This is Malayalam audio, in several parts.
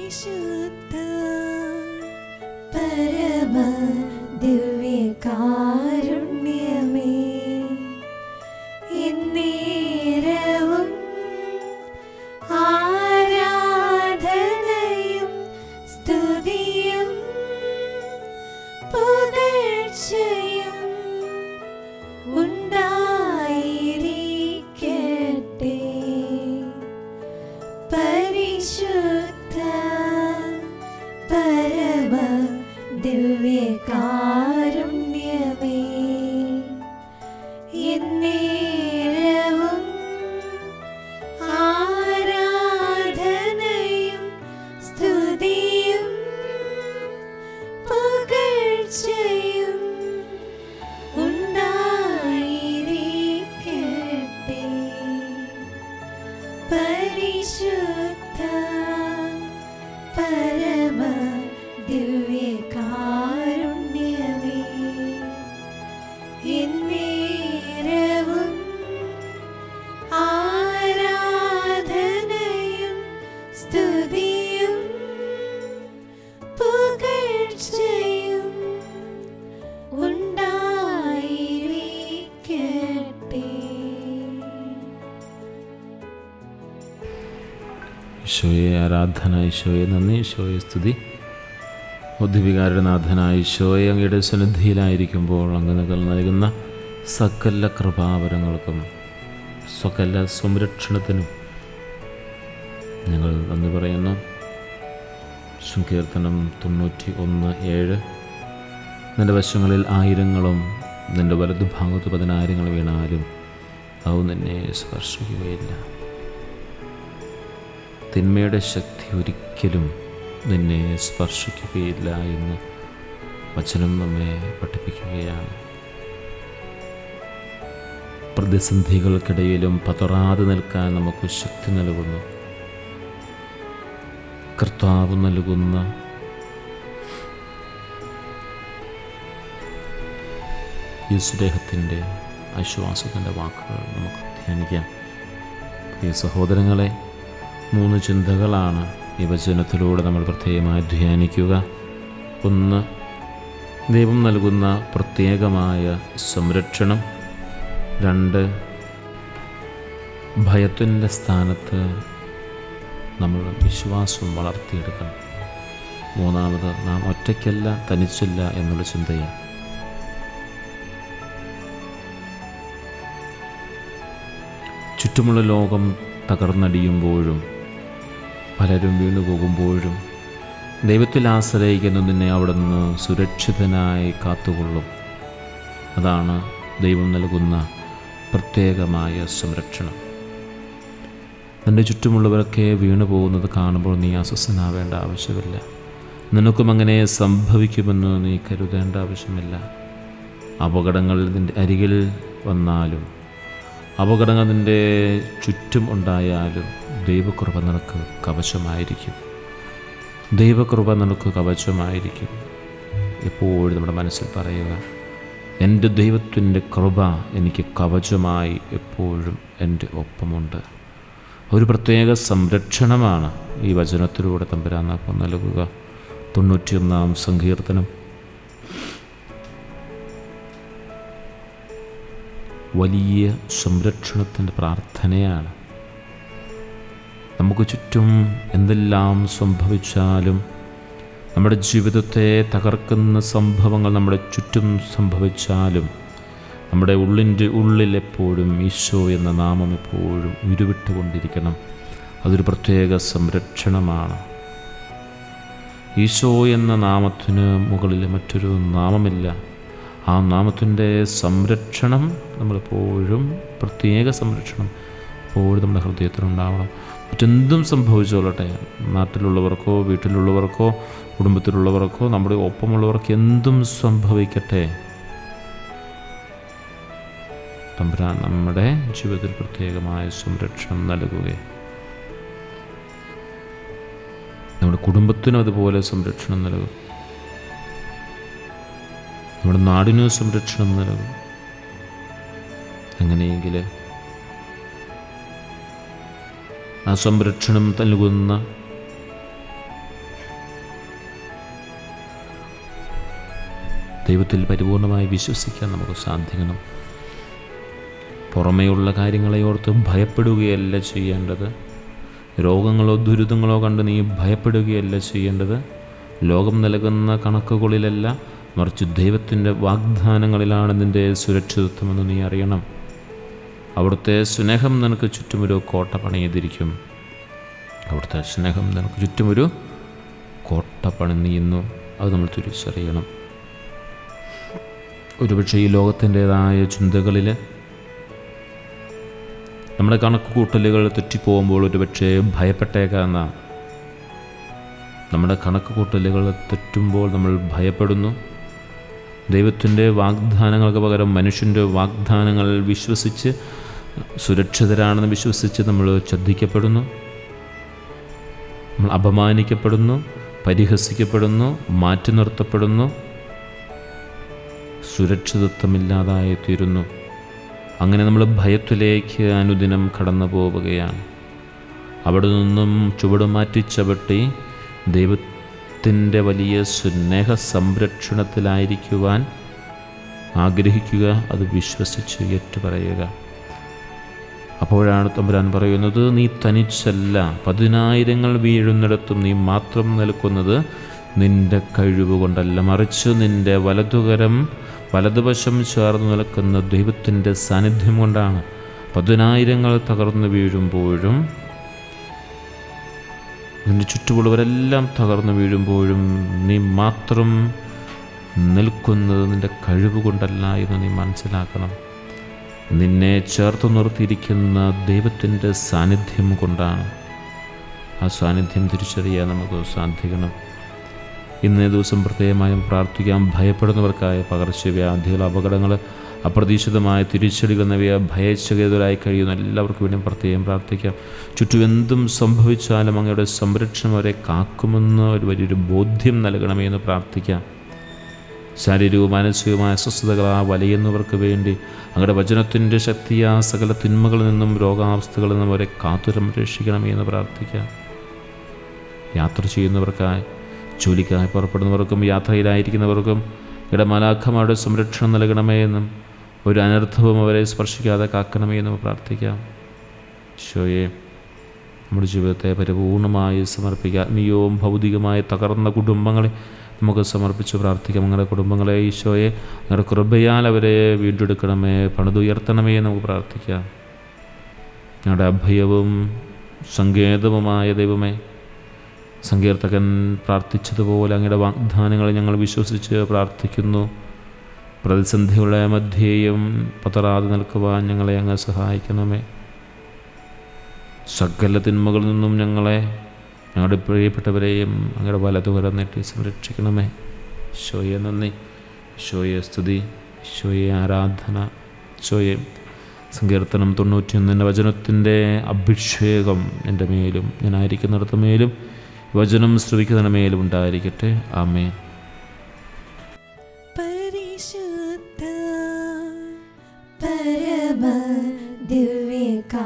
പരിശുദ്ധ പരമ ദിവ്യകാരുണ്യമേ, എന്നേരവും ആരാധനയും സ്തുതിയും പുകഴ്ചയും ഉണ്ടായിരിക്കട്ടെ. പരിശുദ്ധ പരമ ദിവ്യകാരുണ്യമേ, എന്നേരവും ആരാധനയും സ്തുതിയും പുകഴ്ചയും ഉണ്ടായിരിക്കട്ടെ. പരിശുദ്ധ പരമ ദിവ്യകാരുണ്യമേ, എന്നേരവും ആരാധനയും സ്തുതിയും പുകഴ്ചയും ഉണ്ടായിരിക്കട്ടെ. ഈശോയെ ആരാധന, ഈശോയെ നന്ദി, ഈശോയെ സ്തുതി. ബുദ്ധിവികാരുടെ നാഥനായ ഈശോയെ, അങ്ങയുടെ സന്നിധിയിലായിരിക്കുമ്പോൾ അങ്ങ് നൽകുന്ന സകല കൃപാവരങ്ങൾക്കും സകല സംരക്ഷണത്തിനും ഞങ്ങൾ നന്ദി പറയുന്നു. സങ്കീർത്തനം 91:7 നിൻ്റെ വശങ്ങളിൽ ആയിരങ്ങളും നിൻ്റെ വലതുഭാഗത്ത് 10,000 വീണാലും അവ നിന്നെ സ്പർശിക്കുകയില്ല. തിന്മയുടെ ശക്തി ഒരിക്കലും നിന്നെ സ്പർശിക്കുകയില്ല എന്ന് വചനം നമ്മെ പഠിപ്പിക്കുകയാണ്. പ്രതിസന്ധികൾക്കിടയിലും പതറാതെ നിൽക്കാൻ നമുക്ക് ശക്തി നൽകുന്നു. കർത്താവ് നൽകുന്ന ഈ സ്നേഹത്തിൻ്റെ ആശ്വാസത്തിൻ്റെ വാക്കുകൾ നമുക്ക് ധ്യാനിക്കാം. പ്രിയ സഹോദരങ്ങളെ, 3 ചിന്തകളാണ് ഈ വചനത്തിലൂടെ നമ്മൾ പ്രത്യേകമായി ധ്യാനിക്കുക. 1, ദൈവം നൽകുന്ന പ്രത്യേകമായ സംരക്ഷണം. 2, ഭയത്തിൻ്റെ സ്ഥാനത്ത് നമ്മൾ വിശ്വാസം വളർത്തിയെടുക്കണം. 3, നാം ഒറ്റയ്ക്കല്ല, തനിച്ചില്ല എന്നുള്ള ചിന്തയാണ്. ചുറ്റുമുള്ള ലോകം തകർന്നടിയുമ്പോഴും പലരും വീണുപോകുമ്പോഴും ദൈവത്തിൽ ആശ്രയിക്കുന്ന നിന്നെ അവിടുന്ന് സുരക്ഷിതനായി കാത്തുകൊള്ളും. അതാണ് ദൈവം നൽകുന്ന പ്രത്യേകമായ സംരക്ഷണം. നിൻ്റെ ചുറ്റുമുള്ളവരൊക്കെ വീണു പോകുന്നത് കാണുമ്പോൾ നീ അസ്വസ്ഥനാവേണ്ട ആവശ്യമില്ല. നിനക്കും അങ്ങനെ സംഭവിക്കുമെന്ന് നീ കരുതേണ്ട ആവശ്യമില്ല. അപകടങ്ങൾ നിൻ്റെ അരികിൽ വന്നാലും അപകടങ്ങൾ നിൻ്റെ ചുറ്റും ഉണ്ടായാലും ദൈവകൃപ നിനക്ക് കവചമായിരിക്കും. ദൈവകൃപ നിനക്ക് കവചമായിരിക്കും. എപ്പോഴും നമ്മുടെ മനസ്സിൽ പറയുക, എൻ്റെ ദൈവത്തിൻ്റെ കൃപ എനിക്ക് കവചമായി എപ്പോഴും എൻ്റെ ഒപ്പമുണ്ട്. ഒരു പ്രത്യേക സംരക്ഷണമാണ് ഈ വചനത്തിലൂടെ തമ്പുരാൻ നമുക്ക് നൽകുക. 91-ാം സങ്കീർത്തനം വലിയ സംരക്ഷണത്തിൻ്റെ പ്രാർത്ഥനയാണ്. നമുക്ക് ചുറ്റും എന്തെല്ലാം സംഭവിച്ചാലും, നമ്മുടെ ജീവിതത്തെ തകർക്കുന്ന സംഭവങ്ങൾ നമ്മുടെ ചുറ്റും സംഭവിച്ചാലും, നമ്മുടെ ഉള്ളിൽ എപ്പോഴും ഈശോ എന്ന നാമം എപ്പോഴും ഉരുവിട്ടുകൊണ്ടിരിക്കണം. അതൊരു പ്രത്യേക സംരക്ഷണമാണ്. ഈശോ എന്ന നാമത്തിന് മുകളിൽ മറ്റൊരു നാമമില്ല. ആ നാമത്തിൻ്റെ സംരക്ഷണം നമ്മളെപ്പോഴും, പ്രത്യേക സംരക്ഷണം എപ്പോഴും നമ്മുടെ ഹൃദയത്തിലുണ്ടാവണം. മറ്റെന്തും സംഭവിച്ചോളട്ടെ, നാട്ടിലുള്ളവർക്കോ വീട്ടിലുള്ളവർക്കോ കുടുംബത്തിലുള്ളവർക്കോ നമ്മുടെ ഒപ്പമുള്ളവർക്ക് എന്തും സംഭവിക്കട്ടെ, തമ്പുരാൻ നമ്മുടെ ജീവിതത്തിൽ പ്രത്യേകമായ സംരക്ഷണം നൽകുകയും നമ്മുടെ കുടുംബത്തിനും അതുപോലെ സംരക്ഷണം നൽകും. നമ്മുടെ നാടിന് സംരക്ഷണം നൽകും. അങ്ങനെയെങ്കിൽ ആ സംരക്ഷണം നൽകുന്ന ദൈവത്തിൽ പരിപൂർണമായി വിശ്വസിക്കാൻ നമുക്ക് സാധിക്കണം. പുറമേയുള്ള കാര്യങ്ങളെ ഓർത്ത് ഭയപ്പെടുകയല്ല ചെയ്യേണ്ടത്. രോഗങ്ങളോ ദുരിതങ്ങളോ കണ്ട് നീ ഭയപ്പെടുകയല്ല ചെയ്യേണ്ടത്. ലോകം നൽകുന്ന കണക്കുകളിലല്ല, മറിച്ച് ദൈവത്തിൻ്റെ വാഗ്ദാനങ്ങളിലാണ് നിൻ്റെ സുരക്ഷിതത്വമെന്ന് നീ അറിയണം. അവിടുത്തെ സ്നേഹം നിനക്ക് ചുറ്റുമൊരു കോട്ട പണിതിരിക്കും. അവിടുത്തെ സ്നേഹം നിനക്ക് ചുറ്റുമൊരു കോട്ട പണിയുന്നു. അത് നമ്മൾ തിരിച്ചറിയണം. ഒരുപക്ഷെ ഈ ലോകത്തിൻ്റേതായ ചിന്തകളിൽ നമ്മുടെ കണക്ക് കൂട്ടലുകൾ തെറ്റിപ്പോകുമ്പോൾ ഒരുപക്ഷെ ഭയപ്പെട്ടേക്കാം. നമ്മുടെ കണക്ക് കൂട്ടലുകൾ തെറ്റുമ്പോൾ നമ്മൾ ഭയപ്പെടുന്നു. ദൈവത്തിൻ്റെ വാഗ്ദാനങ്ങൾക്ക് പകരം മനുഷ്യൻ്റെ വാഗ്ദാനങ്ങൾ വിശ്വസിച്ച് സുരക്ഷിതരാണെന്ന് വിശ്വസിച്ച് നമ്മൾ ചതിക്കപ്പെടുന്നു. നമ്മൾ അപമാനിക്കപ്പെടുന്നു, പരിഹസിക്കപ്പെടുന്നു, മാറ്റി നിർത്തപ്പെടുന്നു, സുരക്ഷിതത്വമില്ലാതായിത്തീരുന്നു. അങ്ങനെ നമ്മൾ ഭയത്തിലേക്ക് അനുദിനം കടന്നു പോവുകയാണ്. അവിടെ നിന്നും ചുവടുമാറ്റി ചവിട്ടി ദൈവത്തിൻ്റെ വലിയ സ്നേഹ സംരക്ഷണത്തിലായിരിക്കുവാൻ ആഗ്രഹിക്കുക, അത് വിശ്വസിച്ച് ഏറ്റുപറയുക. അപ്പോഴാണ് തമ്പുരാൻ പറയുന്നത്, നീ തനിച്ചല്ല, 10,000 വീഴുന്നിടത്തും നീ മാത്രം നിൽക്കുന്നത് നിൻ്റെ കഴിവുകൊണ്ടല്ല, മറിച്ച് നിൻ്റെ വലതുവശം ചേർന്ന് നിൽക്കുന്ന ദൈവത്തിൻ്റെ സാന്നിധ്യം കൊണ്ടാണ്. 10,000 തകർന്നു വീഴുമ്പോഴും നിൻ്റെ ചുറ്റുമുള്ളവരെല്ലാം തകർന്നു വീഴുമ്പോഴും നീ മാത്രം നിൽക്കുന്നത് നിൻ്റെ കഴിവ് കൊണ്ടല്ല എന്ന് നീ മനസ്സിലാക്കണം. നിന്നെ ചേർത്ത് നിർത്തിയിരിക്കുന്ന ദൈവത്തിൻ്റെ സാന്നിധ്യം കൊണ്ടാണ്. ആ സാന്നിധ്യം തിരിച്ചറിയാൻ നമുക്ക് സാധിക്കണം. ഇന്നേ ദിവസം പ്രത്യേകമായും പ്രാർത്ഥിക്കാം. ഭയപ്പെടുന്നവർക്കായ പകർച്ചവ്യാധികൾ, അപകടങ്ങൾ, അപ്രതീക്ഷിതമായ തിരിച്ചടികൾ എന്നിവയെ ഭയചകിതരായി കഴിയുന്ന എല്ലാവർക്കും വേണ്ടിയും പ്രത്യേകം പ്രാർത്ഥിക്കാം. ചുറ്റും എന്തും സംഭവിച്ചാലും അങ്ങയുടെ സംരക്ഷണം അവരെ കാക്കുമെന്ന് ഒരു വലിയൊരു ബോധ്യം നൽകണമേ എന്ന് പ്രാർത്ഥിക്കാം. ശാരീരികവും മാനസികവുമായ അസ്വസ്ഥതകളാ വലയുന്നവർക്ക് വേണ്ടി അങ്ങയുടെ വചനത്തിൻ്റെ ശക്തിയാ സകല തിന്മകളിൽ നിന്നും രോഗാവസ്ഥകളിൽ നിന്നും അവരെ കാത്തു സംരക്ഷിക്കണമേ എന്ന് പ്രാർത്ഥിക്കാം. യാത്ര ചെയ്യുന്നവർക്കായി, ജോലിക്കായി പുറപ്പെടുന്നവർക്കും യാത്രയിലായിരിക്കുന്നവർക്കും ഇടമാലാഖമാരുടെ സംരക്ഷണം നൽകണമേ എന്നും ഒരു അനർത്ഥവും അവരെ സ്പർശിക്കാതെ കാക്കണമേ എന്നും പ്രാർത്ഥിക്കാം. ഈശോയെ, നമ്മുടെ ജീവിതത്തെ പരിപൂർണമായി സമർപ്പിക്കുക. ആത്മീയവും ഭൗതികമായി തകർന്ന കുടുംബങ്ങളെ നമുക്ക് സമർപ്പിച്ച് പ്രാർത്ഥിക്കാം. ഞങ്ങളുടെ കുടുംബങ്ങളെ ഈശോയെ ഞങ്ങളുടെ കൃപയാൽ അവരെ വീണ്ടെടുക്കണമേ, പണിതുയർത്തണമേ നമുക്ക് പ്രാർത്ഥിക്കാം. ഞങ്ങളുടെ അഭയവും സങ്കേതവുമായ ദൈവമേ, സങ്കീർത്തകൻ പ്രാർത്ഥിച്ചതുപോലെ അങ്ങയുടെ വാഗ്ദാനങ്ങളെ ഞങ്ങൾ വിശ്വസിച്ച് പ്രാർത്ഥിക്കുന്നു. പ്രതിസന്ധികളുടെ മധ്യേയും പതറാതെ നിൽക്കുവാൻ ഞങ്ങളെ അങ്ങ് സഹായിക്കണമേ. സകല തിന്മകളിൽ നിന്നും ഞങ്ങളെ, ഞങ്ങളുടെ പ്രിയപ്പെട്ടവരെയും അങ്ങയുടെ വലതുകരം നീട്ടി സംരക്ഷിക്കണമേ. ഈശോയെ നന്ദി, ഈശോയെ സ്തുതി, ഈശോയെ ആരാധന. ഈശോയെ, സങ്കീർത്തനം 91 വചനത്തിൻ്റെ അഭിഷേകം എൻ്റെ മേലും ഞാനായിരിക്കുന്നിടത്ത് മേലും വചനം ശ്രവിക്കുന്നതിന് മേലും ഉണ്ടായിരിക്കട്ടെ. ആമേൻ. പരിശുദ്ധ പരമ ദിവ്യകാരുണ്യമേ,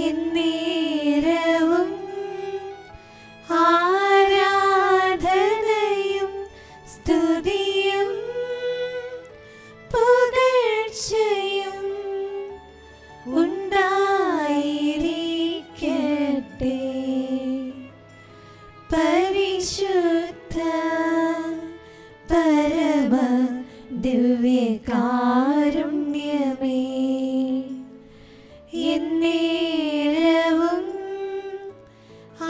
എന്നേരവും ആരാധനയും സ്തുതിയും പുകഴ്ചയും ഉണ്ടായിരിക്കട്ടെ. പരിശുദ്ധ പരമ ദിവ്യകാരുണ്യമേ, എന്നേരവും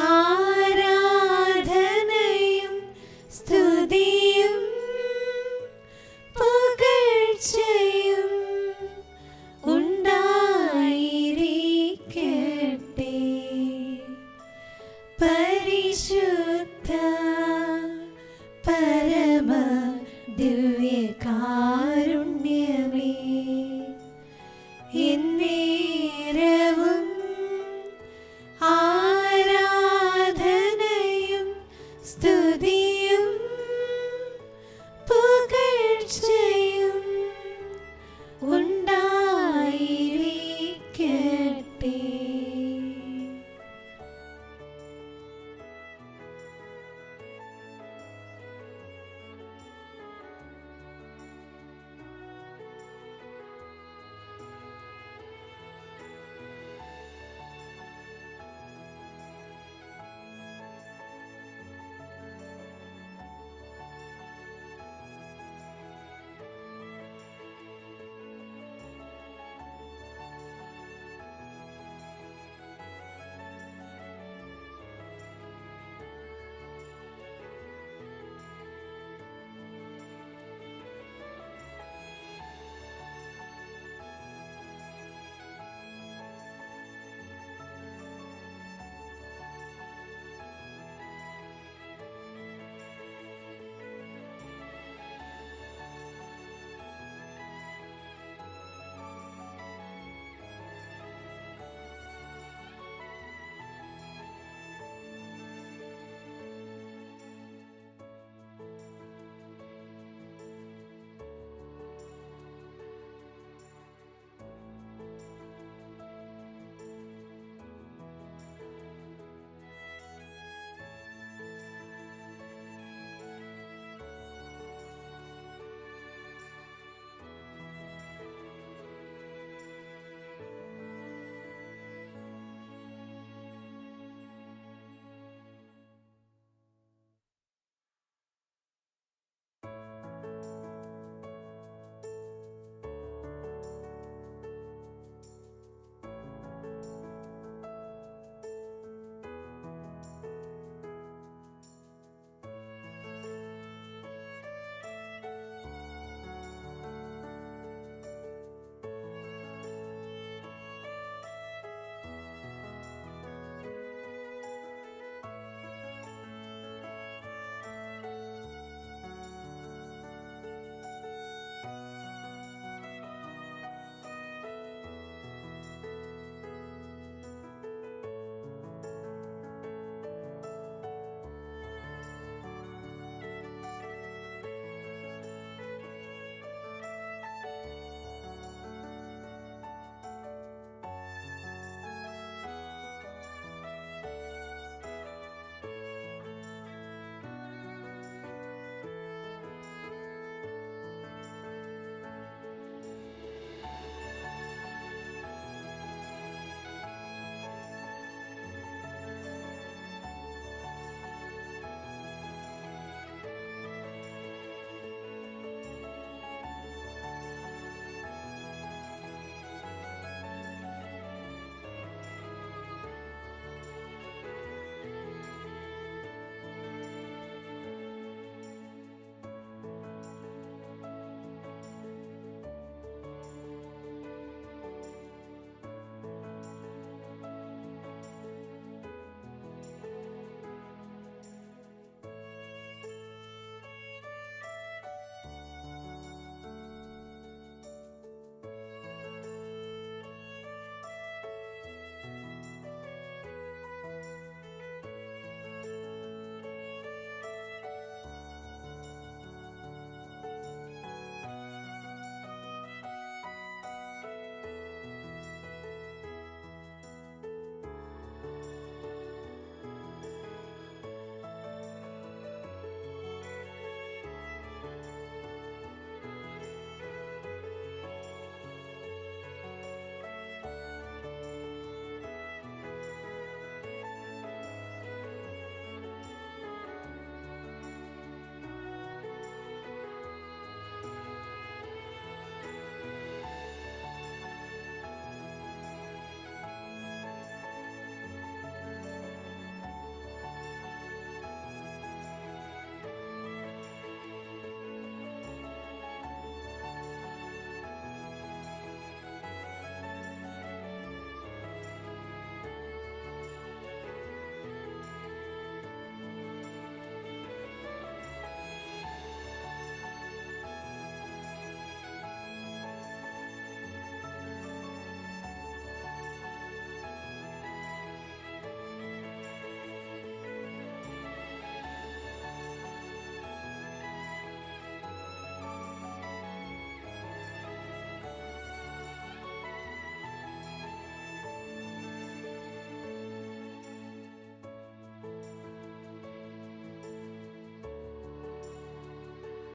ആരാധനയും സ്തുതിയും പുകഴ്ചയും ഉണ്ടായിരിക്കട്ടെ. പരിശുദ്ധ